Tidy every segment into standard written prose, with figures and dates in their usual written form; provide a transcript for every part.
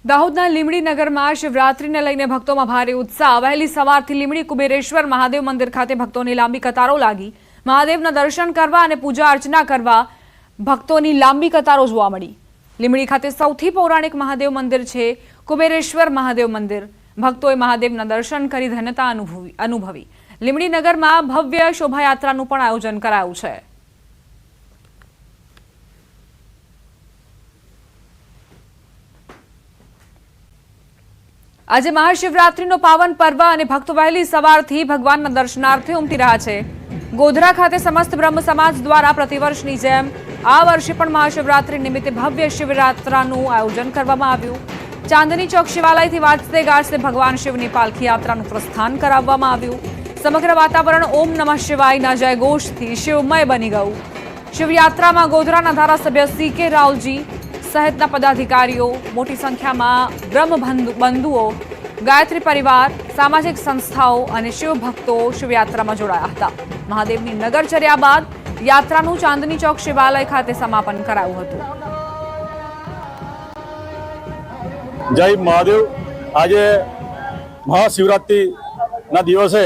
દાહોદના લીમડી નગરમાં શિવરાત્રીને લઈને ભક્તોમાં ભારે ઉત્સાહ। વહેલી સવારથી લીમડી કુબેરેશ્વર મહાદેવ મંદિર ખાતે ભક્તોની લાંબી કતારો લાગી। મહાદેવના દર્શન કરવા અને પૂજા અર્ચના કરવા ભક્તોની લાંબી કતારો જોવા મળી। લીમડી ખાતે સૌથી પૌરાણિક મહાદેવ મંદિર છે કુબેરેશ્વર મહાદેવ મંદિર। ભક્તોએ મહાદેવના દર્શન કરી ધન્યતા અનુભવી। લીમડી નગરમાં ભવ્ય શોભાયાત્રાનું પણ આયોજન કરાયું છે। આજે મહાશિવરાત્રીનો પાવન પર્વ અને ભક્તો વહેલી સવારથી ભગવાનના દર્શનાર્થે ઉમટી રહ્યા છે। ગોધરા ખાતે સમસ્ત બ્રહ્મ સમાજ દ્વારા પ્રતિવર્ષની જેમ આ વર્ષે પણ મહાશિવરાત્રી નિમિત્તે ભવ્ય શિવયાત્રાનું આયોજન કરવામાં આવ્યું। ચાંદની ચોક શિવાલયથી વાજતે ગાજતે ભગવાન શિવની પાલખી યાત્રાનું પ્રસ્થાન કરાવવામાં આવ્યું। સમગ્ર વાતાવરણ ઓમ નમઃ શિવાયના જયઘોષથી શિવમય બની ગયું। શિવયાત્રામાં ગોધરાના ધારાસભ્ય સી.કે. રાવલજી સહિતના પદાધિકારીઓ, મોટી સંખ્યામાં બ્રહ્મ બંધુઓ, ગાયત્રી પરિવાર, સામાજિક સંસ્થાઓ અને શિવભક્તો શિવયાત્રામાં જોડાયા હતા। મહાદેવની નગરચર્યા બાદ યાત્રાનું ચાંદની ચોક શિવાલય ખાતે સમાપન કરાયું હતું। જય મહાદેવ। આજે મહાશિવરાત્રિના દિવસે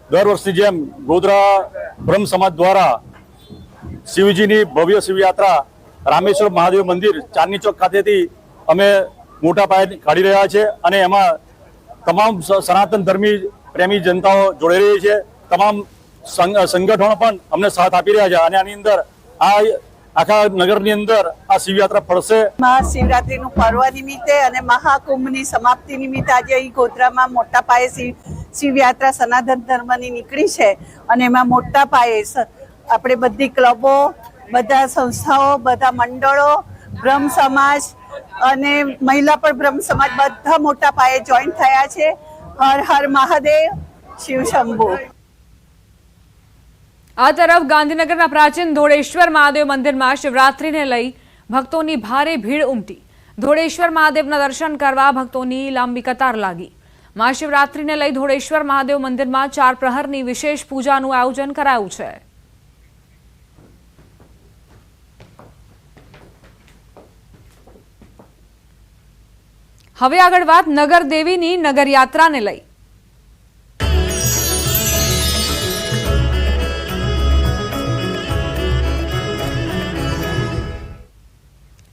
દર વર્ષની જેમ ગોધરા બ્રહ્મ સમાજ દ્વારા શિવજીની ભવ્ય શિવયાત્રા રામેશ્વર મહાદેવ મંદિર ચાંદની ચોક ખાતેથી અમે મોટા પાયે કાઢી રહ્યા છે અને એમાં તમામ સનાતન ધર્મી પ્રેમી જનતાઓ જોડાઈ રહી છે। તમામ સંગઠનો પણ અમને સાથ આપી રહ્યા છે અને આની અંદર આ આખા નગરની અંદર આ શિવયાત્રા ફરશે। મહાશિવરાત્રીનું પર્વ નિમિત્તે અને મહાકુંભની સમાપ્તિ નિમિત્તે આજે અહીં ગોધરામાં મોટા પાયે શિવયાત્રા સનાતન ધર્મની નીકળી છે અને એમાં મોટા પાયે આપણે બધી ક્લબો, બધા સંસ્થાઓ, બધા મંડળો, બ્રહ્મ સમાજ અને મહિલા પણ બ્રહ્મ સમાજ બધા મોટા પાયે જોઈન થયા છે। હર હર મહાદેવ, શિવ શંભુ। આ તરફ ગાંધીનગરના પ્રાચીન ધોળેશ્વર મહાદેવ મંદિરમાં શિવરાત્રીને લઈ ભક્તોની ભારે ભીડ ઉમટી। ધોળેશ્વર મહાદેવના દર્શન કરવા ભક્તોની લાંબી કતાર લાગી। મહાશિવરાત્રીને લઈ ધોળેશ્વર મહાદેવ મંદિરમાં 4 પ્રહરની વિશેષ પૂજાનું આયોજન કરાયું છે। હવે આગળ વાત નગર દેવીની નગર યાત્રાને લઈ।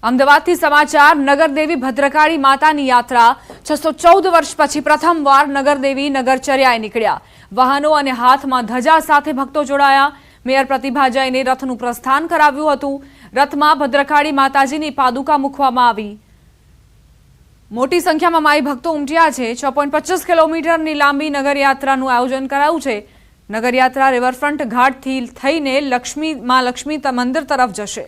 અમદાવાદથી સમાચાર। નગરદેવી ભદ્રકાળી માતાની યાત્રા 614 વર્ષ પછી પ્રથમવાર નગરદેવી નગરચર્યાએ નીકળ્યા। વાહનો અને હાથમાં ધજા સાથે ભક્તો જોડાયા। મેયર પ્રતિભા જૈને રથનું પ્રસ્થાન કરાવ્યું હતું। રથમાં ભદ્રકાળી માતાજીની પાદુકા મૂકવામાં આવી। મોટી સંખ્યામાં માઈ ભક્તો ઉમટ્યા છે। 6.25 કિલોમીટરની લાંબી નગરયાત્રાનું આયોજન કરાયું છે। નગરયાત્રા રિવરફ્રન્ટ ઘાટથી થઈને માં લક્ષ્મી મંદિર તરફ જશે।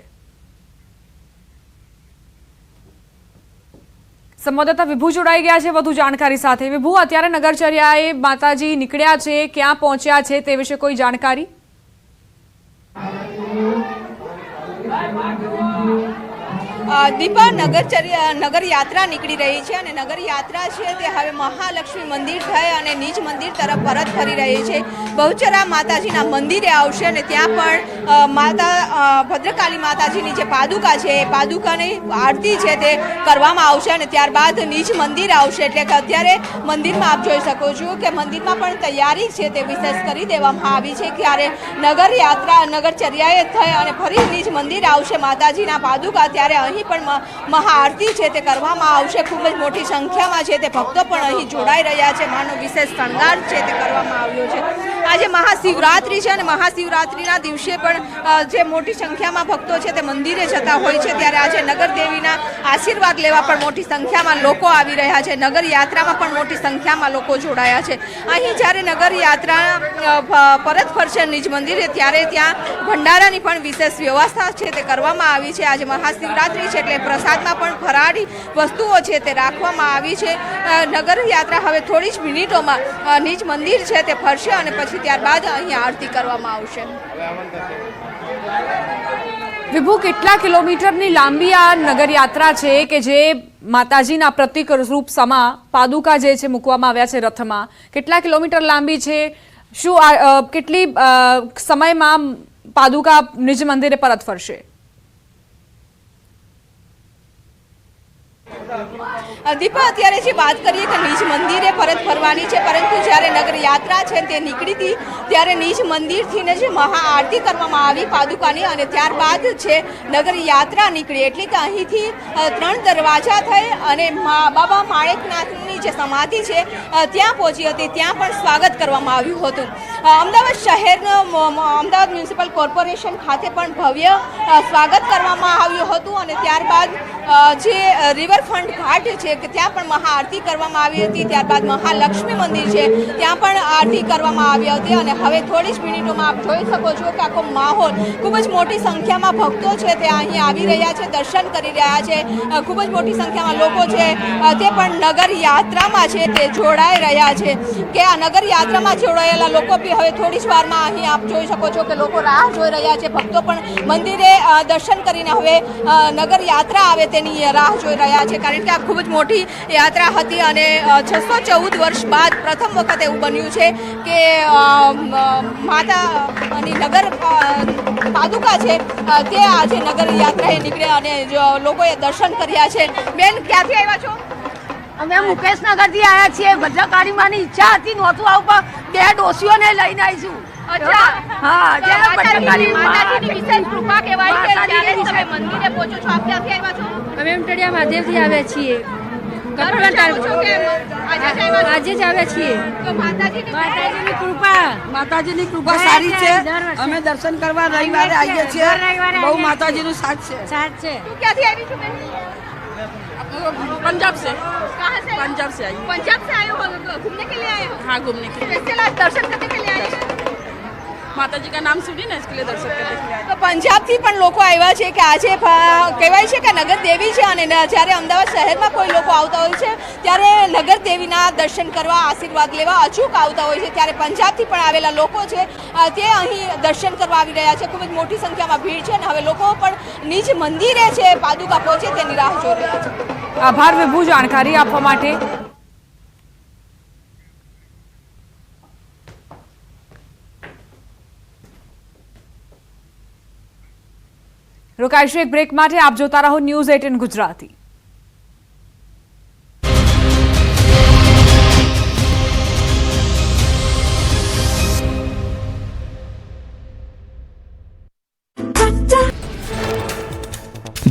સંવાદદાતા વિભુ જોડાઈ ગયા છે વધુ જાણકારી સાથે। વિભુ, અત્યારે નગરચર્યાએ માતાજી નીકળ્યા છે, ક્યાં પહોંચ્યા છે તે વિશે કોઈ જાણકારી? દીપા, નગર યાત્રા નીકળી રહી છે અને નગર યાત્રા છે તે હવે મહાલક્ષ્મી મંદિર થઈ અને નિજ મંદિર તરફ પરત ફરી રહી છે। બહુચરા માતાજીના મંદિરે આવશે અને ત્યાં પણ ભદ્રકાળી માતાજીની જે પાદુકા છે એ પાદુકાની આરતી છે તે કરવામાં આવશે અને ત્યારબાદ નિજ મંદિર આવશે। એટલે કે અત્યારે મંદિરમાં આપ જોઈ શકો છો કે મંદિરમાં પણ તૈયારી છે તે વિશેષ કરી દેવામાં આવી છે। ત્યારે નગરચર્યાએ થઈ અને ફરી નિજ મંદિર આવશે માતાજીના પાદુકા, ત્યારે અહીં પણ મહાઆરતી છે તે કરવામાં આવશે। ખૂબ જ મોટી સંખ્યામાં છે તે ભક્તો પણ અહીં જોડાઈ રહ્યા છે। માનો વિશેષ શણગાર છે તે કરવામાં આવ્યો છે। આજે મહાશિવરાત્રી છે અને મહાશિવરાત્રીના દિવસે પણ જે મોટી સંખ્યામાં ભક્તો છે તે મંદિરે જતા હોય છે, ત્યારે આજે નગરદેવીના આશીર્વાદ લેવા પણ મોટી સંખ્યામાં લોકો આવી રહ્યા છે। નગર યાત્રામાં પણ મોટી સંખ્યામાં લોકો જોડાયા છે। અહીં જ્યારે નગર યાત્રા પરત ફરશે નિજ મંદિરે, ત્યારે ત્યાં ભંડારાની પણ વિશેષ વ્યવસ્થા છે તે કરવામાં આવી છે। આજે મહાશિવરાત્રી છે એટલે પ્રસાદમાં પણ ફરાળી વસ્તુઓ છે તે રાખવામાં આવી છે। નગર યાત્રા હવે થોડી જ મિનિટોમાં નિજ મંદિર છે તે ફરશે અને પછી ત્યારબાદ અહીં આરતી કરવામાં આવશે। વિભુ, કેટલા કિલોમીટરની લાંબી આ નગર યાત્રા છે કે જે માતાજીના પ્રતીક રૂપ સમા પાદુકા જે છે મૂકવામાં આવ્યા છે રથમાં? કેટલા કિલોમીટર લાંબી છે? શું કેટલી સમયમાં પાદુકા નિજ મંદિરે પરત ફરશે? દીપા, અત્યારે જે વાત કરીએ કે નિજ મંદિરે પરત ફરવાની છે, પરંતુ જ્યારે નગર યાત્રા છે તે નીકળી હતી ત્યારે નિજ મંદિરથી જે મહાઆરતી કરવામાં આવી પાદુકાની, અને ત્યારબાદ છે નગર યાત્રા નીકળી, એટલે કે અહીંથી 3 દરવાજા થઈ અને બાબા માણેકનાથની જે સમાધિ છે ત્યાં પહોંચી હતી. ત્યાં પણ સ્વાગત કરવામાં આવ્યું હતું. અમદાવાદ શહેરનો અમદાવાદ મ્યુનિસિપલ કોર્પોરેશન ખાતે પણ ભવ્ય સ્વાગત કરવામાં આવ્યું હતું, અને ત્યારબાદ જે રિવરફ્રન્ટ ઘાટ છે કે ત્યાં પણ મહાઆરતી કરવામાં આવી હતી. ત્યારબાદ મહાલક્ષ્મી મંદિર છે ત્યાં પણ આરતી કરવામાં આવી હતી, અને હવે થોડી જ મિનિટોમાં આપ જોઈ શકો છો કે આખો માહોલ ખૂબ જ મોટી સંખ્યામાં ભક્તો છે તે અહીં આવી રહ્યા છે, દર્શન કરી રહ્યા છે. ખૂબ જ મોટી સંખ્યામાં લોકો છે તે પણ નગર યાત્રામાં છે તે જોડાઈ રહ્યા છે. કે આ નગર યાત્રામાં જોડાયેલા લોકો બી હવે થોડી જ વારમાં અહીં આપ જોઈ શકો છો કે લોકો રાહ જોઈ રહ્યા છે. ભક્તો પણ મંદિરે દર્શન કરીને હવે નગર યાત્રા આવે તેની રાહ જોઈ રહ્યા છે, કારણ કે આ ખૂબ જ મોટી યાત્રા હતી અને 614 વર્ષ બાદ પ્રથમ વખત એવું બન્યું છે કે માતાની નગર પાદુકા છે તે આજે નગર યાત્રાએ નીકળે અને લોકોએ દર્શન કર્યા છે. બેન, ક્યાંથી આવ્યા છો? અમે મુકેશનગરથી આવ્યા છીએ. ભદ્રકાળીમાંની ઈચ્છા હતી, નહોતું આવું, પણ 2 ડોસીઓને લઈને આવીશું. અચ્છા, હા, જય માતાજીની વિશેષ કૃપા કહેવાય કે જ્યારે તમે મંદિરે પહોંચો છો. આપ ક્યાંથી આવ્યા છો? અમે ઉમટડિયા મહાદેવથી આવ્યા છીએ. આજે જ આવ્યા છીએ. માતાજીની કૃપા સારી છે. અમે દર્શન કરવા રવિવારે આવીએ છીએ. બહુ માતાજીનું સાથ છે. તું ક્યાંથી આવી છું બેન? पंजाब से कहाँ से? पंजाब से आई। पंजाब से आए हो? घूमने के लिए आए हो? हाँ, घूमने के लिए। स्पेशल आज दर्शन करने के लिए आए हो? माता जी का नाम सुनी ना, इसके लिए दर्शन करने के लिए आए। તો પંજાબથી પણ લોકો આવ્યા છે કે આજે કહેવાય છે કે નગર દેવી છે, અને જ્યારે અમદાવાદ શહેરમાં કોઈ લોકો આવતા હોય છે ત્યારે નગર દેવીના દર્શન કરવા, આશીર્વાદ લેવા અચૂક આવતા હોય છે. ત્યારે પંજાબથી પણ આવેલા લોકો છે તે અહીં દર્શન કરવા આવી રહ્યા છે. ખૂબ જ મોટી સંખ્યામાં ભીડ છે અને હવે લોકો પણ નિજ મંદિરે છે પાદુકા પહોંચે તેની રાહ જોઈ રહ્યા છે. આભાર વિભુ જાણકારી આપવા માટે. રોકાઈશું એક બ્રેક માટે. આપ જોતા રહો ન્યૂઝ 18 ગુજરાતી.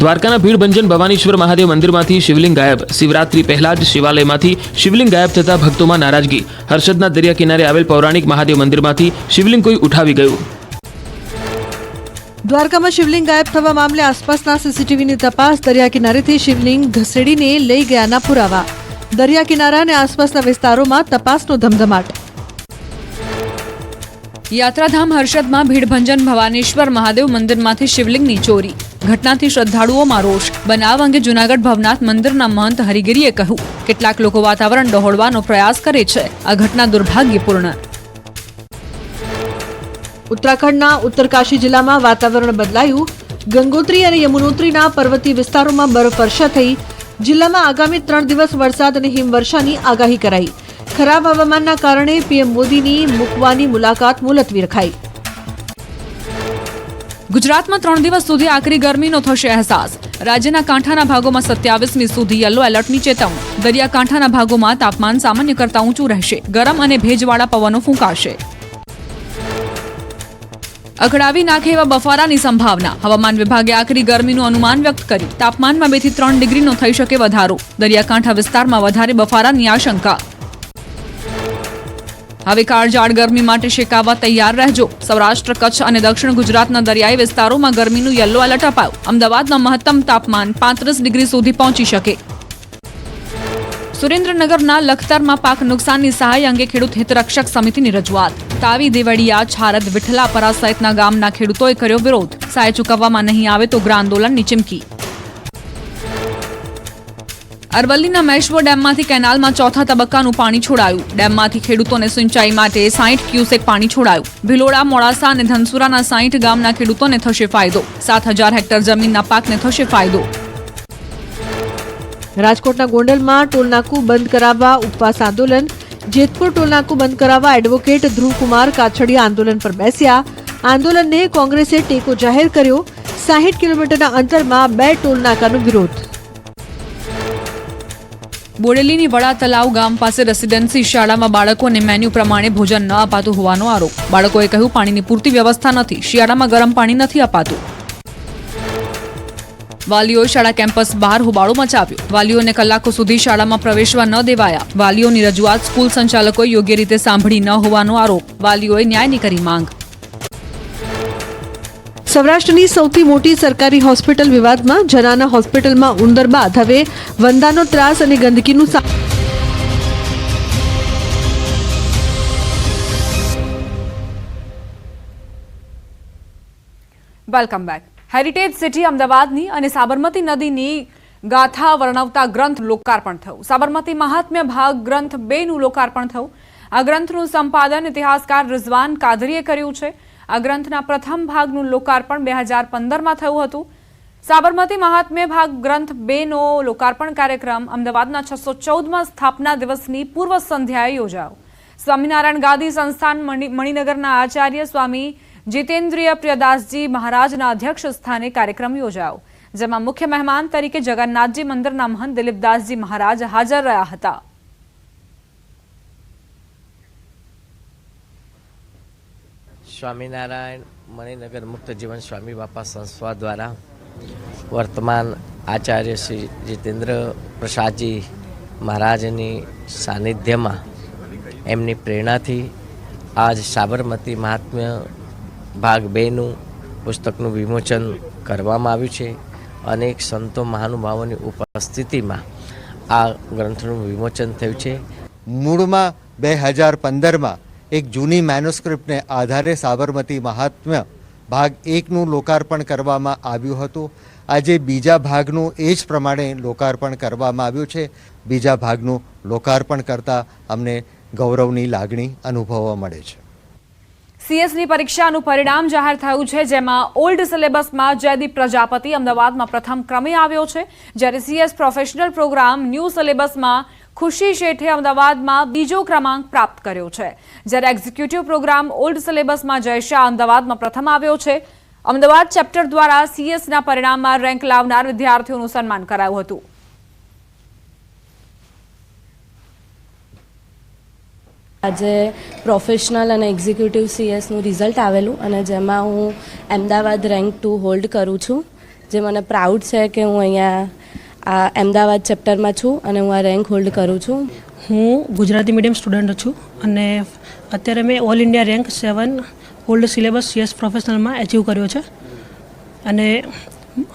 દ્વારકાના ભીડભંજન ભવાનીશ્વર મહાદેવ મંદિરમાંથી શિવલિંગ ગાયબ. શિવરાત્રી પહેલા જ શિવાલયમાંથી શિવલિંગ ગાયબ થતા ભક્તોમાં નારાજગી. હર્ષદના દરિયા કિનારે આવેલ પૌરાણિક મહાદેવ મંદિરમાંથી શિવલિંગ કોઈ ઉઠાવી ગયું. દ્વારકામાં શિવલિંગ ગાયબ થવા મામલે આસપાસના સીસીટીવીની તપાસ. દરિયા કિનારેથી શિવલિંગ ઘસેડીને લઈ ગયાના પુરાવા. દરિયા કિનારા અને આસપાસના વિસ્તારોમાં તપાસનો ધમધમાટ. યાત્રાધામ હર્ષદમાં ભીડભંજન ભવાનીશ્વર મહાદેવ મંદિરમાંથી શિવલિંગની ચોરી. ઘટનાથી શ્રદ્ધાળુઓમાં રોષ. બનાવ અંગે જૂનાગઢ ભવનાથ મંદિરના મહંત હરિગીરીએ કહ્યું, કેટલાક લોકો વાતાવરણ ડહોળવાનો પ્રયાસ કરે છે. આ ઘટના દુર્ભાગ્યપૂર્ણ. ઉત્તરાખંડના ઉત્તરકાશી જિલ્લામાં વાતાવરણ બદલાયું. ગંગોત્રી અને યમુનોત્રીના પર્વતીય વિસ્તારોમાં બરફવર્ષા થઈ. જિલ્લામાં આગામી 3 દિવસ વરસાદ અને હિમવર્ષાની આગાહી કરાઈ. ખરાબ હવામાનના કારણે પીએમ મોદીની મૂકવાની મુલાકાત મુલતવી રખાઈ. ગુજરાતમાં 3 દિવસ સુધી આકરી ગરમીનો થશે અહેસાસ. રાજ્યના કાંઠાના ભાગોમાં 27મી સુધી યલો એલર્ટની ચેતવણી. દરિયાકાંઠાના ભાગોમાં તાપમાન સામાન્ય કરતાં ઊંચું રહેશે. ગરમ અને ભેજવાળા પવનો ફૂંકાશે. અકળાવી નાખે એવા બફારાની સંભાવના. હવામાન વિભાગે આકરી ગરમીનું અનુમાન વ્યક્ત કર્યું. તાપમાનમાં 2 થી 3 ડિગ્રીનો થઈ શકે વધારો. દરિયાકાંઠા વિસ્તારમાં વધારે બફારાની આશંકા. હવે કાળઝાળ ગરમી માટે શેકાવા તૈયાર રહેજો. સૌરાષ્ટ્ર, કચ્છ અને દક્ષિણ ગુજરાતના દરિયાઈ વિસ્તારોમાં ગરમીનું યલો એલર્ટ અપાયું. અમદાવાદમાં મહત્તમ તાપમાન 35 ડિગ્રી સુધી પહોંચી શકે. સુરેન્દ્રનગરના લખતરમાં પાક નુકસાનની સહાય અંગે ખેડૂત હિતરક્ષક સમિતિની રજૂઆત. તાવી, દેવળિયા, છારદ, વિઠલાપરા સહિતના ગામના ખેડૂતોએ કર્યો વિરોધ. સહાય ચૂકવવામાં નહીં આવે તો ઉગ્ર આંદોલનની ચીમકી. અરવલ્લીના મેશ્વો ડેમમાંથી કેનાલમાં 4થા તબક્કાનું પાણી છોડાયું. ડેમમાંથી ખેડૂતોને સિંચાઈ માટે 60 ક્યુસેક પાણી છોડાયું. ભિલોડા, મોડાસા અને ધનસુરાના 60 ગામના ખેડૂતોને થશે ફાયદો. 7000 હેક્ટર જમીનના પાકને થશે ફાયદો. રાજકોટના ગોંડલમાં ટોલનાકું બંધ કરાવવા ઉપવાસ આંદોલન. જેતપુર ટોલનાકું બંધ કરાવવા એડવોકેટ ધ્રુવકુમાર કાછડિયા આંદોલન પર બેસ્યા. આંદોલનને કોંગ્રેસે ટેકો જાહેર કર્યો. 60 કિલોમીટરના અંતરમાં 2 ટોલનાકાનો વિરોધ. બોડેલીની વડા તલાવ ગામ પાસે રેસિડેન્સી શાળામાં બાળકોને મેન્યુ પ્રમાણે ભોજન ન અપાતું હોવાનો આરોપ. બાળકોએ કહ્યું પાણીની પૂરતી વ્યવસ્થા નથી, શિયાળામાં ગરમ પાણી નથી અપાતું. વાલીઓએ શાળા કેમ્પસ બહાર હોબાળો મચાવ્યો. વાલીઓને કલાકો સુધી શાળામાં પ્રવેશવા ન દેવાયા. વાલીઓની રજૂઆત સ્કૂલ સંચાલકોએ યોગ્ય રીતે સાંભળી ન હોવાનો આરોપ. વાલીઓએ ન્યાયની કરી માંગ. સૌરાષ્ટ્રની સૌથી મોટી સરકારી હોસ્પિટલ વિવાદમાં. જનાના હોસ્પિટલમાં ઉંદર બાદ હવે વંદાનો ત્રાસ અને ગંદકીનું વેલકમ બેક. હેરિટેજ સિટી અમદાવાદની અને સાબરમતી નદીની ગાથા વર્ણવતા ગ્રંથ લોકાર્પણ થયું. સાબરમતી મહાત્મ્ય ભાગ ગ્રંથ 2નું લોકાર્પણ થયું. આ ગ્રંથનું સંપાદન ઇતિહાસકાર રિઝવાન કાદરીએ કર્યું છે. આ ગ્રંથના પ્રથમ ભાગનું લોકાર્પણ 2015માં થયું હતું. સાબરમતી મહાત્મ્ય ભાગ ગ્રંથ 2નો લોકાર્પણ કાર્યક્રમ અમદાવાદના 614માં સ્થાપના દિવસની પૂર્વ સંધ્યાએ યોજાયો. સ્વામિનારાયણ ગાદી સંસ્થાન મણિનગરના આચાર્ય સ્વામી જીતેન્દ્રિય પ્રિયદાસજી મહારાજના અધ્યક્ષ સ્થાને કાર્યક્રમ યોજાયો, જેમાં મુખ્ય મહેમાન તરીકે જગન્નાથજી મંદિરના મહંત દિલીપદાસજી મહારાજ હાજર રહ્યા હતા. સ્વામિનારાયણ મણિનગર મુક્ત જીવન સ્વામી બાપા સંસ્થા દ્વારા વર્તમાન આચાર્ય શ્રી જીતેન્દ્ર પ્રસાદજી મહારાજની સાનિધ્યમાં એમની પ્રેરણાથી આજ સાબરમતી મહાત્મ્ય ભાગ 2નું પુસ્તકનું વિમોચન કરવામાં આવ્યું છે. અનેક સંતો મહાનુભાવોની ઉપસ્થિતિમાં આ ગ્રંથનું વિમોચન થયું છે. મૂળમાં 2015માં એક જૂની મેન્યુસ્ક્રિપ્ટને આધારે સાબરમતી મહાત્મ્ય ભાગ 1નું લોકાર્પણ કરવામાં આવ્યું હતું. આજે બીજા ભાગનું એ જ પ્રમાણે લોકાર્પણ કરવામાં આવ્યું છે. બીજા ભાગનું લોકાર્પણ કરતાં અમને ગૌરવની લાગણી અનુભવવા મળે છે. સીએસની પરીક્ષાનું પરિણામ જાહેર થયું છે, જેમાં ઓલ્ડ સિલેબસમાં જયદીપ પ્રજાપતિ અમદાવાદમાં પ્રથમ ક્રમે આવ્યો છે, જ્યારે સીએસ પ્રોફેશનલ પ્રોગ્રામ ન્યૂ સિલેબસમાં ખુશી શેઠે અમદાવાદમાં બીજો ક્રમાંક પ્રાપ્ત કર્યો છે, જ્યારે executive programme old સિલેબસમાં Jay Shah અમદાવાદમાં પ્રથમ આવ્યો છે. અમદાવાદ ચેપ્ટર દ્વારા સીએસના પરિણામમાં રેન્ક લાવનાર વિદ્યાર્થીઓનું સન્માન કરાયું હતું. આજે પ્રોફેશનલ અને એક્ઝિક્યુટિવ સીએસનું રિઝલ્ટ આવેલું અને જેમાં હું અમદાવાદ રેન્ક 2 હોલ્ડ કરું છું, જે મને પ્રાઉડ છે કે હું અહીંયા આ અમદાવાદ ચેપ્ટરમાં છું અને હું આ રેન્ક હોલ્ડ કરું છું. હું ગુજરાતી મીડિયમ સ્ટુડન્ટ છું અને અત્યારે મેં all India rank 7 old syllabus CS પ્રોફેશનલમાં એચીવ કર્યો છે. અને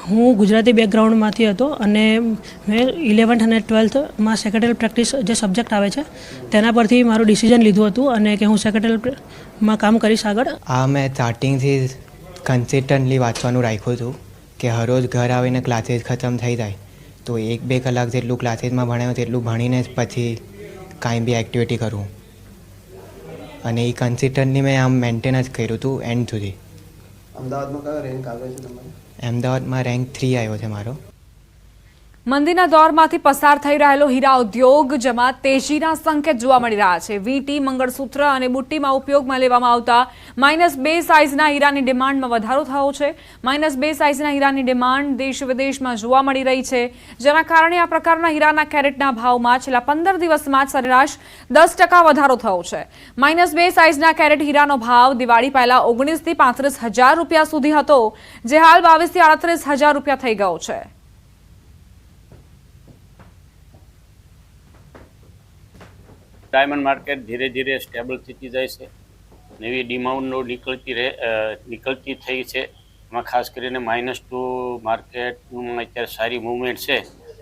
હું ગુજરાતી બેકગ્રાઉન્ડમાંથી હતો અને મેં 11th અને 12thમાં સેક્રેટરી પ્રેક્ટિસ જે સબ્જેક્ટ આવે છે તેના પરથી મારું ડિસિઝન લીધું હતું અને કે હું સેક્રેટરીમાં કામ કરીશ આગળ. મેં સ્ટાર્ટિંગથી કન્સિસ્ટન્ટલી વાંચવાનું રાખ્યું હતું કે હરરોજ ઘર આવીને ક્લાસીસ ખતમ થઈ જાય તો 1-2 કલાક જેટલું ક્લાસીસમાં ભણાયું તેટલું ભણીને જ પછી કાંઈ બી એક્ટિવિટી કરું, અને એ કન્સિસ્ટન્ટલી મેં આમ મેન્ટેન જ કર્યું હતું એન્ડ સુધી. અમદાવાદમાં કયો રેન્ક આવ્યો છે તમારો? અમદાવાદમાં રેન્ક 3 આવ્યો છે મારો. મંદીના દોરમાંથી પસાર થઈ રહેલો હીરા ઉદ્યોગ જેમાં તેજીના સંકેત જોવા મળી રહ્યા છે. વીટી, મંગળસૂત્ર અને બુટ્ટીમાં ઉપયોગમાં લેવામાં આવતા -2 સાઇઝના હીરાની ડિમાન્ડમાં વધારો થયો છે. -2 સાઇઝના હીરાની ડિમાન્ડ દેશ વિદેશમાં જોવા મળી રહી છે, જેના કારણે આ પ્રકારના હીરાના કેરેટના ભાવમાં છેલ્લા 15 દિવસમાં જ સરેરાશ 10% વધારો થયો છે. -2 સાઇઝના કેરેટ હીરાનો ભાવ દિવાળી પહેલા 19 થી 35,000 રૂપિયા સુધી હતો, જે હાલ 22 થી 38,000 રૂપિયા થઈ ગયો છે. ડાયમંડ માર્કેટ ધીરે ધીરે સ્ટેબલ થતી જાય છે. નવી ડિમાન્ડો નીકળતી થઈ છે. એમાં ખાસ કરીને -2 માર્કેટમાં અત્યારે સારી મૂવમેન્ટ છે,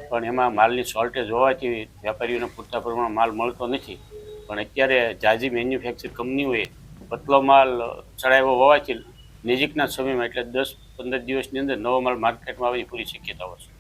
પણ એમાં માલની શોર્ટેજ હોવાથી વેપારીઓને પૂરતા પ્રમાણમાં માલ મળતો નથી. પણ અત્યારે જાજી મેન્યુફેક્ચર કંપનીઓએ પતલો માલ ચડાવ્યો હોવાથી નજીકના સમયમાં એટલે 10-15 દિવસની અંદર નવો માલ માર્કેટમાં આવવાની પૂરી શક્યતાઓ છે.